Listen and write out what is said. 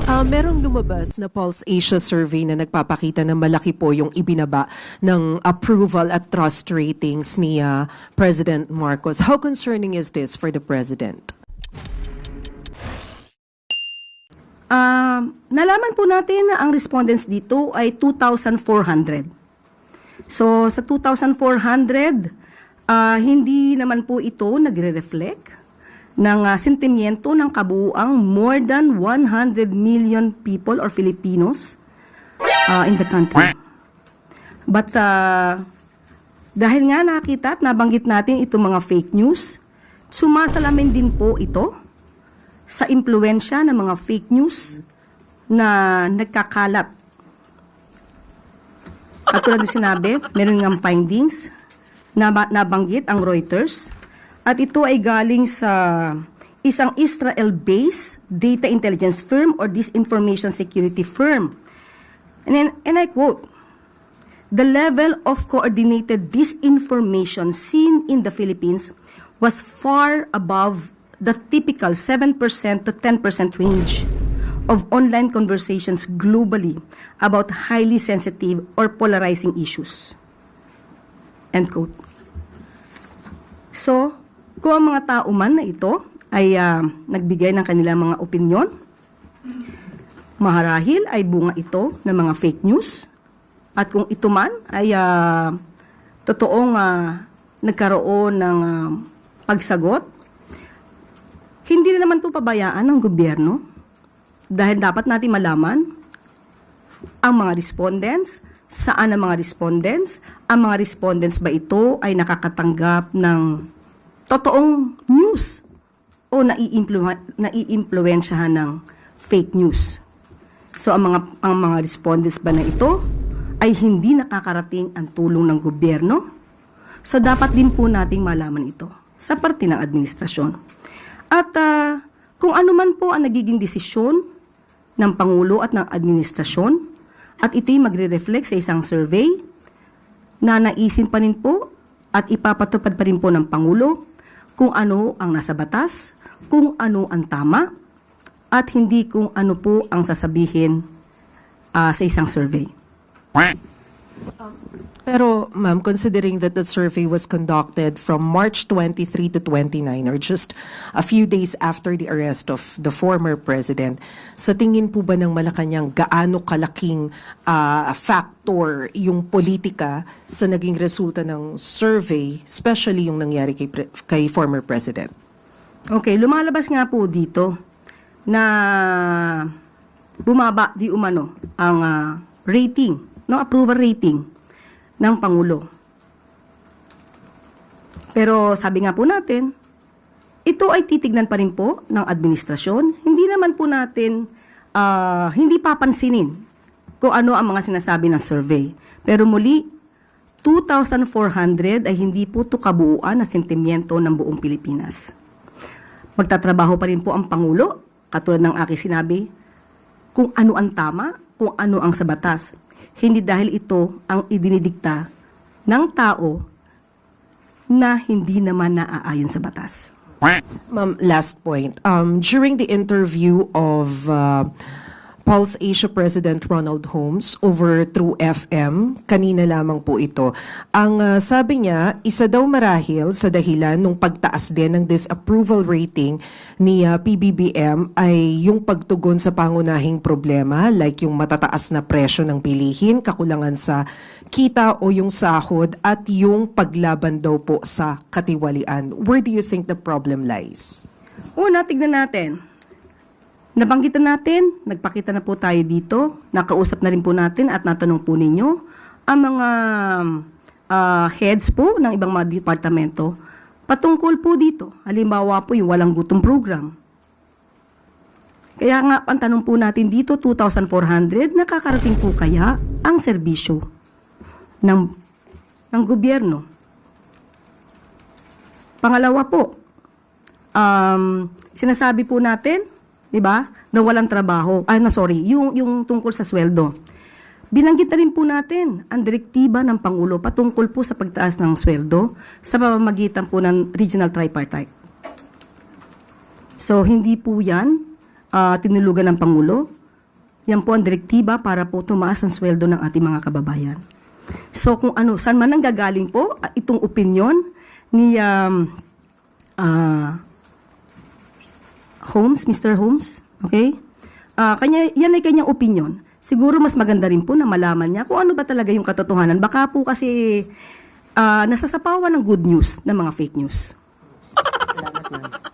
Merong lumabas na Pulse Asia survey na nagpapakita na malaki po yung ibinaba ng approval at trust ratings ni President Marcos. How concerning is this for the President? Nalaman po natin na ang respondents dito ay 2,400. So sa 2,400, hindi naman po ito nagre-reflect ng sentimiento ng kabuuang more than 100 million people or Filipinos in the country. But dahil nga nakita at nabanggit natin itong mga fake news, sumasalamin din po ito sa impluensya ng mga fake news na nagkakalat. Katulad na sinabi, meron ng findings na nabanggit ang Reuters. At ito ay galing sa isang Israel-based data intelligence firm or disinformation security firm. And I quote, "The level of coordinated disinformation seen in the Philippines was far above the typical 7% to 10% range of online conversations globally about highly sensitive or polarizing issues." End quote. So, kung ang mga tao man na ito ay nagbigay ng kanilang mga opinyon, maharahil ay bunga ito ng mga fake news. At kung ito man ay totoong nagkaroon ng pagsagot, hindi na naman ito pabayaan ng gobyerno dahil dapat natin malaman ang mga respondents, saan ang mga respondents, ang mga respondents ba ito ay nakakatanggap ng totoong news o naiimpluwensyahan ng fake news. So ang mga respondents ba na ito ay hindi nakakarating ang tulong ng gobyerno? So dapat din po nating malaman ito sa parte ng administrasyon. At kung ano man po ang nagiging desisyon ng Pangulo at ng administrasyon, at ito'y magre-reflect sa isang survey na naisin pa rin po at ipapatupad pa rin po ng Pangulo kung ano ang nasa batas, kung ano ang tama, at hindi kung ano po ang sasabihin sa isang survey. Pero ma'am, considering that the survey was conducted from March 23 to 29 or just a few days after the arrest of the former president, sa tingin po ba ng Malacanang gaano kalaking factor yung politika sa naging resulta ng survey, especially yung nangyari kay former president? Okay, lumalabas nga po dito na bumaba di umano ang rating, no, approval rating ng Pangulo. Pero sabi nga po natin, ito ay titignan pa rin po ng administrasyon. Hindi naman po natin, hindi papansinin kung ano ang mga sinasabi ng survey. Pero muli, 2,400 ay hindi po ito kabuuan na sentimiento ng buong Pilipinas. Magtatrabaho pa rin po ang Pangulo, katulad ng aking sinabi, kung ano ang tama, kung ano ang sa batas. Hindi dahil ito ang idinidikta ng tao na hindi naman naaayon sa batas. Ma'am, last point. During the interview of Pulse Asia President Ronald Holmes over through FM, kanina lamang po ito, ang sabi niya, isa daw marahil sa dahilan ng pagtaas din ng disapproval rating ni PBBM ay yung pagtugon sa pangunahing problema like yung matataas na presyo ng bilihin, kakulangan sa kita o yung sahod at yung paglaban daw po sa katiwalian. Where do you think the problem lies? Una, tignan natin. Nabanggitan natin, nagpakita na po tayo dito, nakausap na rin po natin at natanong po ninyo ang mga heads po ng ibang mga departamento patungkol po dito. Halimbawa po yung walang gutom program. Kaya nga, ang tanong po natin dito, 2,400, nakakarating po kaya ang serbisyo ng gobyerno? Pangalawa po, sinasabi po natin, di ba, na walang trabaho. Yung tungkol sa sweldo. Binanggit na rin po natin ang direktiba ng Pangulo patungkol po sa pagtaas ng sweldo sa pamamagitan po ng regional tripartite. So, hindi po yan tinulugan ng Pangulo. Yan po ang direktiba para po tumaas ang sweldo ng ating mga kababayan. So kung saan man nanggagaling po itong opinyon ni Holmes, Mr. Holmes, okay? Yan ay kanyang opinyon. Siguro mas maganda rin po na malaman niya kung ano ba talaga yung katotohanan. Baka po kasi nasasapawan ng good news ng mga fake news. Salamat, ma'am.